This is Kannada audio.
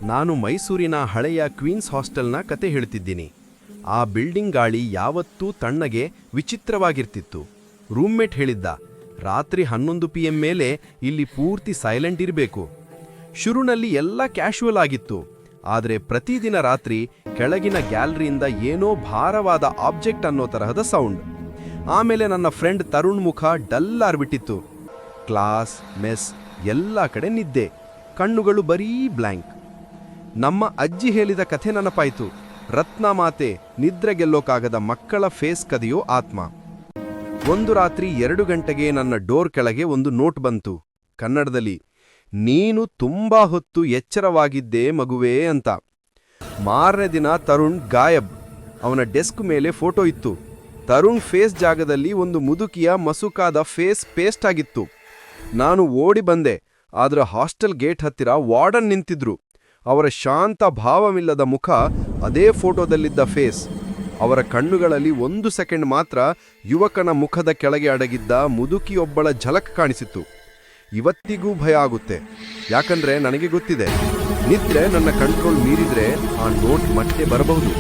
ನಾನು ಮೈಸೂರಿನ ಹಳೆಯ ಕ್ವೀನ್ಸ್ ಹಾಸ್ಟೆಲ್ನ ಕತೆ ಹೇಳ್ತಿದ್ದೀನಿ. ಆ ಬಿಲ್ಡಿಂಗ್ ಗಾಳಿ ಯಾವತ್ತೂ ತಣ್ಣಗೆ ವಿಚಿತ್ರವಾಗಿರ್ತಿತ್ತು. ರೂಮ್ಮೇಟ್ ಹೇಳಿದ್ದ, ರಾತ್ರಿ 11 PM ಮೇಲೆ ಇಲ್ಲಿ ಪೂರ್ತಿ ಸೈಲೆಂಟ್ ಇರಬೇಕು. ಶುರುನಲ್ಲಿ ಎಲ್ಲ ಕ್ಯಾಶುವಲ್ ಆಗಿತ್ತು, ಆದರೆ ಪ್ರತಿದಿನ ರಾತ್ರಿ ಕೆಳಗಿನ ಗ್ಯಾಲರಿಯಿಂದ ಏನೋ ಭಾರವಾದ ಆಬ್ಜೆಕ್ಟ್ ಅನ್ನೋ ತರಹದ ಸೌಂಡ್. ಆಮೇಲೆ ನನ್ನ ಫ್ರೆಂಡ್ ತರುಣ್ ಮುಖ ಡಲ್ ಆಗ್ಬಿಟ್ಟಿತ್ತು. ಕ್ಲಾಸ್, ಮೆಸ್ ಎಲ್ಲ ಕಡೆ ನಿದ್ದೆ, ಕಣ್ಣುಗಳು ಬರೀ ಬ್ಲ್ಯಾಂಕ್. ನಮ್ಮ ಅಜ್ಜಿ ಹೇಳಿದ ಕಥೆ ನೆನಪಾಯಿತು. ರತ್ನಮಾತೆ, ನಿದ್ರೆ ಗೆಲ್ಲೋಕಾಗದ ಮಕ್ಕಳ ಫೇಸ್ ಕದಿಯೋ ಆತ್ಮ. ಒಂದು ರಾತ್ರಿ 2 ಗಂಟೆಗೆ ನನ್ನ ಡೋರ್ ಕೆಳಗೆ ಒಂದು ನೋಟ್ ಬಂತು, ಕನ್ನಡದಲ್ಲಿ, ನೀನು ತುಂಬಾ ಹೊತ್ತು ಎಚ್ಚರವಾಗಿದ್ದೆ ಮಗುವೇ ಅಂತ. ಮಾರನೇ ದಿನ ತರುಣ್ ಗಾಯಬ್. ಅವನ ಡೆಸ್ಕ್ ಮೇಲೆ ಫೋಟೋ ಇತ್ತು. ತರುಣ್ ಫೇಸ್ ಜಾಗದಲ್ಲಿ ಒಂದು ಮುದುಕಿಯ ಮಸುಕಾದ ಫೇಸ್ ಪೇಸ್ಟ್ ಆಗಿತ್ತು. ನಾನು ಓಡಿ ಬಂದೆ, ಆದ್ರೆ ಹಾಸ್ಟೆಲ್ ಗೇಟ್ ಹತ್ತಿರ ವಾರ್ಡನ್ ನಿಂತಿದ್ರು. ಅವರ ಶಾಂತ ಭಾವವಿಲ್ಲದ ಮುಖ ಅದೇ ಫೋಟೋದಲ್ಲಿದ್ದ ಫೇಸ್. ಅವರ ಕಣ್ಣುಗಳಲ್ಲಿ 1 ಸೆಕೆಂಡ್ ಮಾತ್ರ ಯುವಕನ ಮುಖದ ಕೆಳಗೆ ಅಡಗಿದ್ದ ಮುದುಕಿಯೊಬ್ಬಳ ಝಲಕ್ ಕಾಣಿಸಿತ್ತು. ಇವತ್ತಿಗೂ ಭಯ ಆಗುತ್ತೆ, ಯಾಕಂದ್ರೆ ನನಗೆ ಗೊತ್ತಿದೆ, ನಿದ್ರೆ ನನ್ನ ಕಂಟ್ರೋಲ್ ಮೀರಿದ್ರೆ ಆ ನೋಟ್ ಮತ್ತೆ ಬರಬಹುದು.